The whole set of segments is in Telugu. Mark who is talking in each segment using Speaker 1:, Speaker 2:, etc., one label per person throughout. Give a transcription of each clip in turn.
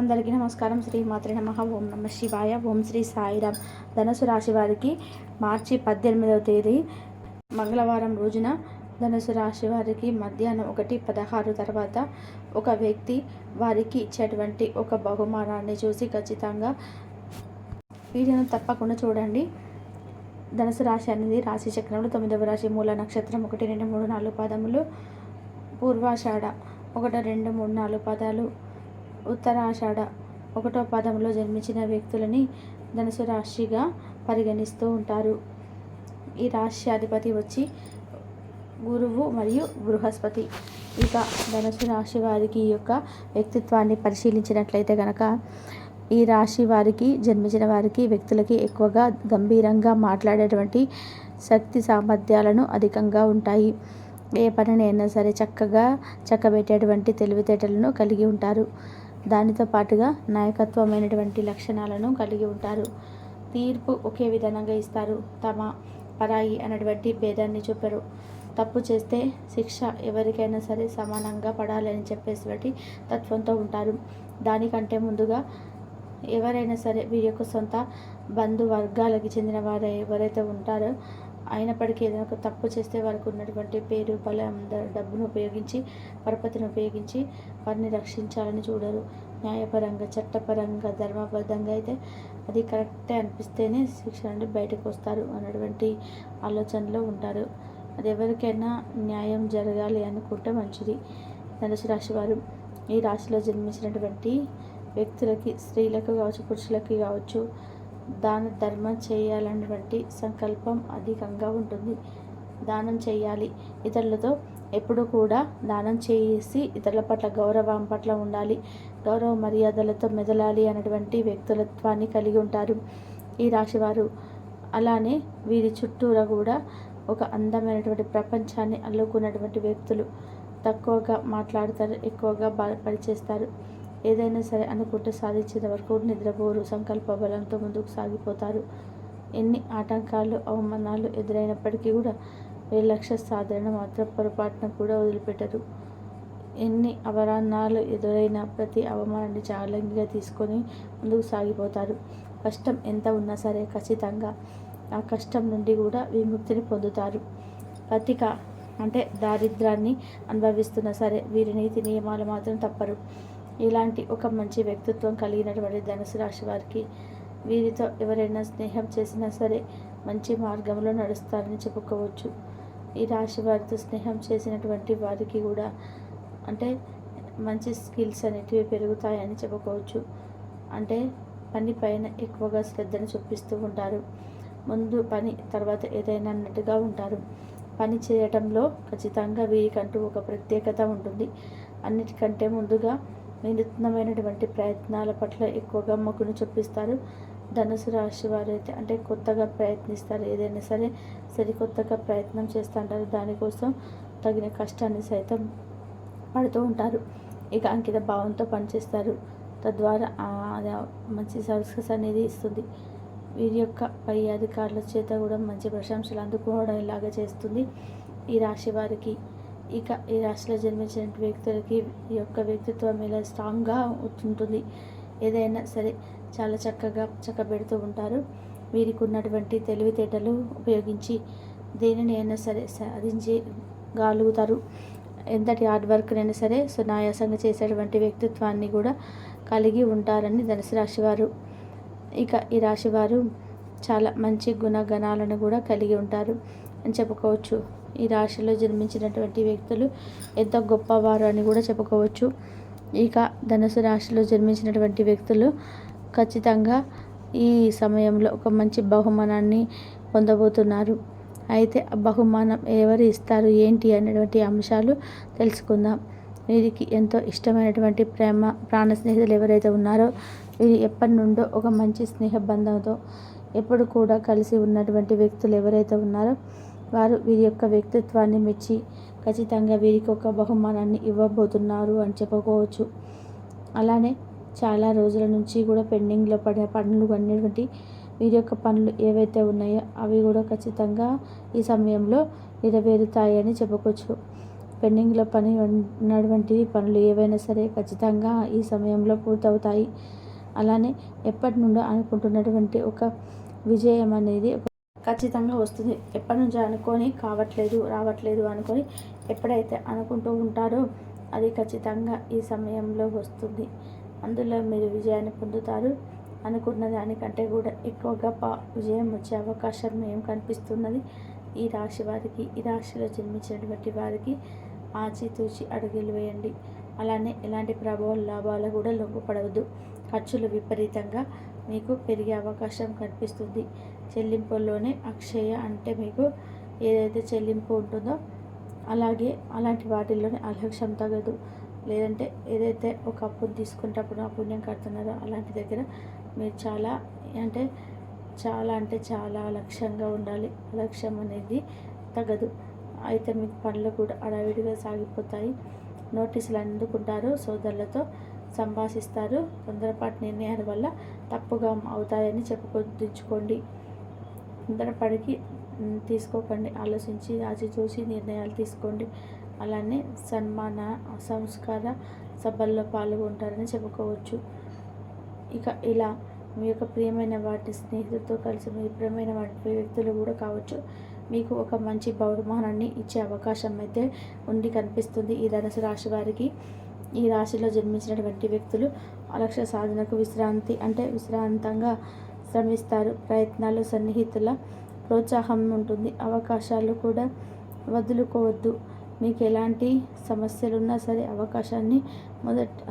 Speaker 1: అందరికీ నమస్కారం. శ్రీ మాత్రే నమః. ఓం నమ శివాయ. ఓం శ్రీ సాయిరామ్. ధనుసు రాశి వారికి మార్చి 18వ తేదీ మంగళవారం రోజున ధనుసు రాశి వారికి మధ్యాహ్నం 1:16 తర్వాత ఒక వ్యక్తి వారికి ఇచ్చేటువంటి ఒక బహుమానాన్ని చూసి ఖచ్చితంగా వీడియోను తప్పకుండా చూడండి. ధనుసు రాశి అనేది రాశి చక్రంలో 9వ రాశి. మూల నక్షత్రం 1, 2, 3, 4 పాదములు, పూర్వాషాఢ 1, 2, 3, 4 పాదాలు, ఉత్తరాషాఢ 1వ పాదంలో జన్మించిన వ్యక్తులని ధనుసు రాశిగా పరిగణిస్తూ ఉంటారు. ఈ రాశి అధిపతి వచ్చి గురువు మరియు బృహస్పతి. ఇక ధనుసు రాశి వారికి ఈ యొక్క వ్యక్తిత్వాన్ని పరిశీలించినట్లయితే కనుక ఈ రాశి వారికి జన్మించిన వారికి వ్యక్తులకి ఎక్కువగా గంభీరంగా మాట్లాడేటువంటి శక్తి సామర్థ్యాలను అధికంగా ఉంటాయి. ఏ పనిని అయినా సరే చక్కగా చక్కబెట్టేటువంటి తెలివితేటలను కలిగి ఉంటారు. దానితో పాటుగా నాయకత్వమైనటువంటి లక్షణాలను కలిగి ఉంటారు. తీర్పు ఒకే విధంగా ఇస్తారు. తమ పరాయి అనేటువంటి భేదాన్ని చూపరు. తప్పు చేస్తే శిక్ష ఎవరికైనా సరే సమానంగా పడాలని చెప్పేసి తత్వంతో ఉంటారు. దానికంటే ముందుగా ఎవరైనా సరే వీరి యొక్క సొంత బంధువర్గాలకి చెందిన వారు ఎవరైతే ఉంటారో అయినప్పటికీ ఏదైనా ఒక తప్పు చేస్తే వారికి ఉన్నటువంటి పేరు, బలం, డబ్బును ఉపయోగించి, పరపతిని ఉపయోగించి వారిని రక్షించాలని చూడరు. న్యాయపరంగా, చట్టపరంగా, ధర్మబద్ధంగా అయితే అది కరెక్టే అనిపిస్తేనే శిక్ష నుండి బయటకు వస్తారు అన్నటువంటి ఆలోచనలో ఉంటారు. అది ఎవరికైనా న్యాయం జరగాలి అనుకుంటే మంచిది. ధనుసు రాశి వారు ఈ రాశిలో జన్మించినటువంటి వ్యక్తులకి, స్త్రీలకు కావచ్చు, పురుషులకి కావచ్చు, దాన ధర్మం చేయాలన్నటువంటి సంకల్పం అధికంగా ఉంటుంది. దానం చేయాలి. ఇతరులతో ఎప్పుడు కూడా దానం చేసి ఇతరుల పట్ల గౌరవం పట్ల ఉండాలి. గౌరవ మర్యాదలతో మెదలాలి అన్నటువంటి వ్యక్తిత్వాన్ని కలిగి ఉంటారు ఈ రాశివారు. అలానే వీరి చుట్టూరా కూడా ఒక అందమైనటువంటి ప్రపంచాన్ని అల్లుకున్నటువంటి వ్యక్తులు. తక్కువగా మాట్లాడతారు, ఎక్కువగా పనిచేస్తారు. ఏదైనా సరే అనుకుంటే సాధించేంత వరకు నిద్రపోరు. సంకల్ప బలంతో ముందుకు సాగిపోతారు. ఎన్ని ఆటంకాలు, అవమానాలు ఎదురైనప్పటికీ కూడా వీళ్ళ లక్ష్య సాధన మాత్రం పొరపాటున కూడా వదిలిపెట్టరు. ఎన్ని అవమానాలు ఎదురైనా ప్రతి అవమానాన్ని ఛాలెంజ్గా తీసుకొని ముందుకు సాగిపోతారు. కష్టం ఎంత ఉన్నా సరే ఖచ్చితంగా ఆ కష్టం నుండి కూడా విముక్తిని పొందుతారు. పతిక అంటే దారిద్రాన్ని అనుభవిస్తున్నా సరే వీరి నీతి నియమాలు మాత్రం తప్పరు. ఇలాంటి ఒక మంచి వ్యక్తిత్వం కలిగినటువంటి ధనుసు రాశి వారికి వీరితో ఎవరైనా స్నేహం చేసినా సరే మంచి మార్గంలో నడుస్తారని చెప్పుకోవచ్చు. ఈ రాశి వారితో స్నేహం చేసినటువంటి వారికి కూడా అంటే మంచి స్కిల్స్ అనేటివి పెరుగుతాయని చెప్పుకోవచ్చు. అంటే పని పైన ఎక్కువగా శ్రద్ధను చూపిస్తూ ఉంటారు. ముందు పని, తర్వాత ఏదైనా అన్నట్టుగా ఉంటారు. పని చేయటంలో ఖచ్చితంగా వీరికంటూ ఒక ప్రత్యేకత ఉంటుంది. అన్నిటికంటే ముందుగా వినూత్నమైనటువంటి ప్రయత్నాల పట్ల ఎక్కువగా మొగ్గును చూపిస్తారు. ధనుసు రాశి వారైతే అంటే కొత్తగా ప్రయత్నిస్తారు. ఏదైనా సరే సరికొత్తగా ప్రయత్నం చేస్తుంటారు. దానికోసం తగిన కష్టాన్ని సైతం పడుతూ ఉంటారు. ఇక అంకిత భావంతో పనిచేస్తారు. తద్వారా మంచి సక్సెస్ అనేది ఇస్తుంది. వీరి యొక్క పై అధికారుల చేత కూడా మంచి ప్రశంసలు అందుకోవడం ఇలాగా చేస్తుంది ఈ రాశి వారికి. ఇక ఈ రాశిలో జన్మించిన వ్యక్తులకి ఈ యొక్క వ్యక్తిత్వం ఇలా స్ట్రాంగ్గా ఉంటుంది. ఏదైనా సరే చాలా చక్కగా చక్కబెడుతూ ఉంటారు. వీరికి ఉన్నటువంటి తెలివితేటలు ఉపయోగించి దేనిని అయినా సరే సాధించగలుగుతారు. ఎంతటి హార్డ్ వర్క్నైనా సరే సునాయాసంగా చేసేటువంటి వ్యక్తిత్వాన్ని కూడా కలిగి ఉంటారని ధనుసు రాశివారు. ఇక ఈ రాశివారు చాలా మంచి గుణగణాలను కూడా కలిగి ఉంటారు అని చెప్పుకోవచ్చు. ఈ రాశిలో జన్మించినటువంటి వ్యక్తులు ఎంతో గొప్పవారు అని కూడా చెప్పుకోవచ్చు. ఇక ధనుసు రాశిలో జన్మించినటువంటి వ్యక్తులు ఖచ్చితంగా ఈ సమయంలో ఒక మంచి బహుమానాన్ని పొందబోతున్నారు. అయితే ఆ బహుమానం ఎవరు ఇస్తారు ఏంటి అనేటువంటి అంశాలు తెలుసుకుందాం. వీరికి ఎంతో ఇష్టమైనటువంటి ప్రాణ స్నేహితులు ఎవరైతే ఉన్నారో వీరు ఎప్పటి నుండో ఒక మంచి స్నేహ బంధంతో ఎప్పుడు కూడా కలిసి ఉన్నటువంటి వ్యక్తులు ఎవరైతే ఉన్నారో వారు వీరి యొక్క వ్యక్తిత్వాన్ని మెచ్చి ఖచ్చితంగా వీరికి ఒక బహుమానాన్ని ఇవ్వబోతున్నారు అని చెప్పుకోవచ్చు. అలానే చాలా రోజుల నుంచి కూడా పెండింగ్లో పడే పనులు అనేటువంటి వీరి యొక్క పనులు ఏవైతే ఉన్నాయో అవి కూడా ఖచ్చితంగా ఈ సమయంలో నెరవేరుతాయని చెప్పుకోవచ్చు. పెండింగ్లో ఉన్నటువంటి పనులు ఏవైనా సరే ఖచ్చితంగా ఈ సమయంలో పూర్తవుతాయి. అలానే ఎప్పటి నుండో అనుకుంటున్నటువంటి ఒక విజయం అనేది ఖచ్చితంగా వస్తుంది. ఎప్పటి నుంచో అనుకొని రావట్లేదు అనుకొని ఎప్పుడైతే అనుకుంటూ ఉంటారో అది ఖచ్చితంగా ఈ సమయంలో వస్తుంది. అందులో మీరు విజయాన్ని పొందుతారు. అనుకున్న దానికంటే కూడా ఎక్కువగా విజయం వచ్చే అవకాశం ఏం కనిపిస్తున్నది ఈ రాశి వారికి. ఈ రాశిలో జన్మించినటువంటి వారికి ఆచితూచి అడుగులు వేయండి. అలానే ఎలాంటి లాభాలు కూడా లొంగపడవద్దు. ఖర్చులు విపరీతంగా మీకు పెరిగే అవకాశం కనిపిస్తుంది. చెల్లింపుల్లోనే అక్షయ అంటే మీకు ఏదైతే చెల్లింపు ఉంటుందో అలాంటి వాటిల్లోనే అలక్ష్యం తగదు. లేదంటే ఏదైతే ఒక అప్పును తీసుకుంటప్పుడు ఆ పుణ్యం కడుతున్నారో అలాంటి దగ్గర మీరు చాలా చాలా లక్ష్యంగా ఉండాలి. అలక్ష్యం అనేది తగదు. అయితే మీకు పనులు కూడా అడవిడిగా సాగిపోతాయి. నోటీసులు అందుకుంటారు. సోదరులతో సంభాషిస్తారు. తొందరపాటు నిర్ణయాల వల్ల తప్పుగా అవుతాయని చెప్పుకొద్దించుకోండి. తొందరపడికి తీసుకోకండి. ఆలోచించి ఆచితూచి నిర్ణయాలు తీసుకోండి. అలానే సన్మాన సంస్కార సభల్లో పాల్గొంటారని చెప్పుకోవచ్చు. ఇక ఇలా మీ యొక్క ప్రియమైన వాటి స్నేహితులతో కలిసి మీ ప్రియమైన వాటి వ్యక్తులు కూడా కావచ్చు మీకు ఒక మంచి బహుమానాన్ని ఇచ్చే అవకాశం అయితే కనిపిస్తుంది ఈ ధనుసు రాశి వారికి. ఈ రాశిలో జన్మించినటువంటి వ్యక్తులు లక్ష్య సాధనకు విశ్రాంతంగా శ్రమిస్తారు. ప్రయత్నాలు సన్నిహితుల ప్రోత్సాహం ఉంటుంది. అవకాశాలు కూడా వదులుకోవద్దు. మీకు ఎలాంటి సమస్యలున్నా సరే అవకాశాన్ని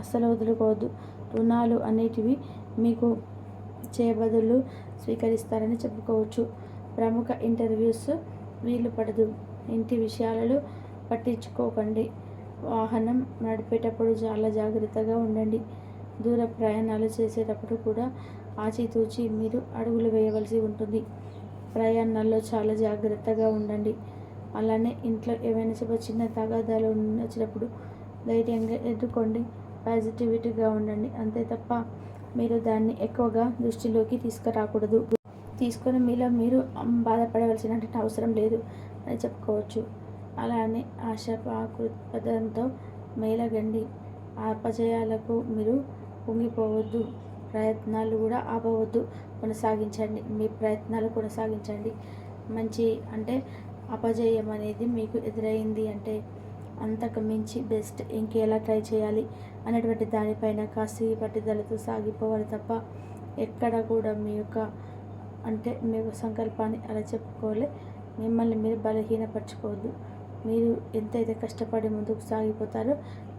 Speaker 1: అస్సలు వదులుకోవద్దు. రుణాలు అనేటివి మీకు చేయబదులు స్వీకరిస్తారని చెప్పుకోవచ్చు. ప్రముఖ ఇంటర్వ్యూస్ వీలు పడదు. ఇంటి విషయాలలో పట్టించుకోకండి. వాహనం నడిపేటప్పుడు చాలా జాగ్రత్తగా ఉండండి. దూర ప్రయాణాలు చేసేటప్పుడు కూడా ఆచితూచి మీరు అడుగులు వేయవలసి ఉంటుంది. ప్రయాణాల్లో చాలా జాగ్రత్తగా ఉండండి. అలానే ఇంట్లో ఏమైనా చిన్న తగాదాలు వచ్చినప్పుడు ధైర్యంగా ఎదుర్కోండి. పాజిటివిటీగా ఉండండి. అంతే తప్ప మీరు దాన్ని ఎక్కువగా దృష్టిలోకి తీసుకురాకూడదు. తీసుకొని మీరు బాధపడవలసిన అవసరం లేదు అని చెప్పుకోవచ్చు. అలానే ఆశాపాకృపదంతో మేలగండి. అపజయాలకు మీరు పొంగిపోవద్దు. ప్రయత్నాలు కూడా ఆపవద్దు. కొనసాగించండి. మీ ప్రయత్నాలు కొనసాగించండి. మంచి అపజయం అనేది మీకు ఎదురైంది అంటే అంతకు మించి బెస్ట్ ఇంకెలా ట్రై చేయాలి అనేటువంటి దానిపైన కాసి పట్టుదలతో సాగిపోవాలి తప్ప ఎక్కడ కూడా మీ యొక్క సంకల్పాన్ని అలా చెప్పుకోలే. మిమ్మల్ని మీరు బలహీనపరచుకోవద్దు. మీరు ఎంతైతే కష్టపడి ముందుకు సాగిపోతారో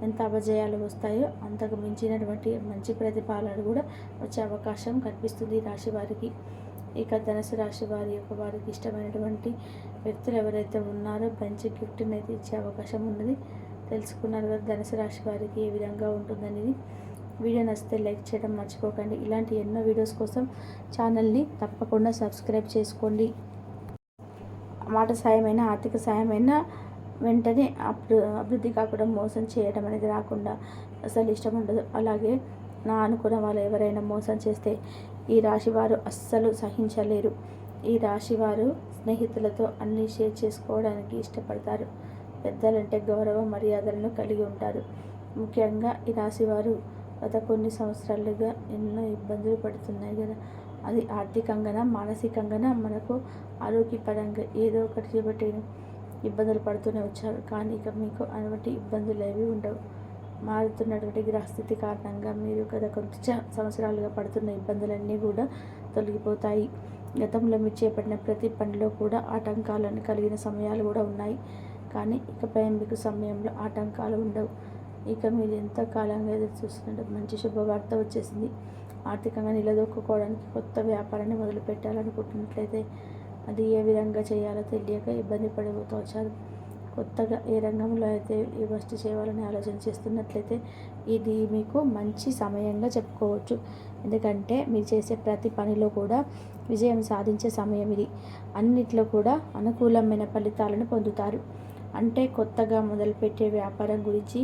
Speaker 1: ఎంత అపజయాలు వస్తాయో అంతకు మించినటువంటి మంచి ప్రతిఫలాలు కూడా వచ్చే అవకాశం కనిపిస్తుంది ఈ రాశి వారికి. ఇక ధనుసు రాశి వారికి ఇష్టమైనటువంటి వ్యక్తులు ఎవరైతే ఉన్నారో మంచి గిఫ్ట్ని అయితే ఇచ్చే అవకాశం ఉన్నది. తెలుసుకున్నారు కదా ధనుసు రాశి వారికి ఏ విధంగా ఉంటుందనేది. వీడియో నచ్చితే లైక్ చేయడం మర్చిపోకండి. ఇలాంటి ఎన్నో వీడియోస్ కోసం ఛానల్ని తప్పకుండా సబ్స్క్రైబ్ చేసుకోండి. మాట సాయమైనా ఆర్థిక సాయమైనా వెంటనే అభివృద్ధి కాకుండా మోసం చేయడం అనేది రాకుండా అసలు ఇష్టం ఉండదు. అలాగే అనుకున్న వాళ్ళు ఎవరైనా మోసం చేస్తే ఈ రాశివారు అస్సలు సహించలేరు. ఈ రాశివారు స్నేహితులతో అన్నీ షేర్ చేసుకోవడానికి ఇష్టపడతారు. పెద్దలంటే గౌరవ మర్యాదలను కలిగి ఉంటారు. ముఖ్యంగా ఈ రాశివారు గత కొన్ని సంవత్సరాలుగా ఎన్నో ఇబ్బందులు పడుతున్నాయి కదా, అది ఆర్థికంగా మానసికంగా మనకు ఆరోగ్యపరంగా ఏదో ఒకటి చేపట్టి ఇబ్బందులు పడుతూనే వచ్చారు. కానీ ఇక మీకు అటువంటి ఇబ్బందులు ఏవి ఉండవు. మారుతున్నటువంటి గ్రహస్థితి కారణంగా మీరు గత కొంచెం సంవత్సరాలుగా పడుతున్న ఇబ్బందులన్నీ కూడా తొలగిపోతాయి. గతంలో మీరు చేపట్టిన ప్రతి పనిలో కూడా ఆటంకాలను కలిగిన సమయాలు కూడా ఉన్నాయి. కానీ ఇకపై మీకు సమయంలో ఆటంకాలు ఉండవు. ఇక మీరు ఎంతకాలంగా ఎదురు చూస్తున్నట్టు మంచి శుభవార్త వచ్చేసింది. ఆర్థికంగా నిలదొక్కుకోవడానికి కొత్త వ్యాపారాన్ని మొదలు పెట్టాలనుకుంటున్నట్లయితే అది ఏ విధంగా చేయాలో తెలియక ఇబ్బంది పడిపోతూ వచ్చారు. కొత్తగా ఏ రంగంలో అయితే ఇన్వెస్ట్ చేయాలని ఆలోచన చేస్తున్నట్లయితే ఇది మీకు మంచి సమయంగా చెప్పుకోవచ్చు. ఎందుకంటే మీరు చేసే ప్రతి పనిలో కూడా విజయం సాధించే సమయం ఇది. అన్నిట్లో కూడా అనుకూలమైన ఫలితాలను పొందుతారు. కొత్తగా మొదలుపెట్టే వ్యాపారం గురించి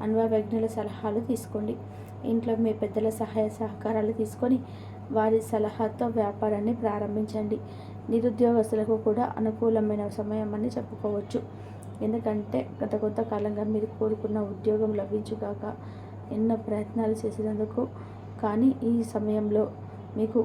Speaker 1: అనుభవజ్ఞుల సలహాలు తీసుకోండి. ఇంట్లో మీ పెద్దల సహాయ సహకారాలు తీసుకొని వారి సలహాతో వ్యాపారాన్ని ప్రారంభించండి. నిరుద్యోగస్తులకు కూడా అనుకూలమైన సమయం అని చెప్పుకోవచ్చు. ఎందుకంటే గత కొంతకాలంగా మీరు కోరుకున్న ఉద్యోగం లభించుగాక. ఎన్నో ప్రయత్నాలు చేసినందుకు కానీ ఈ సమయంలో మీకు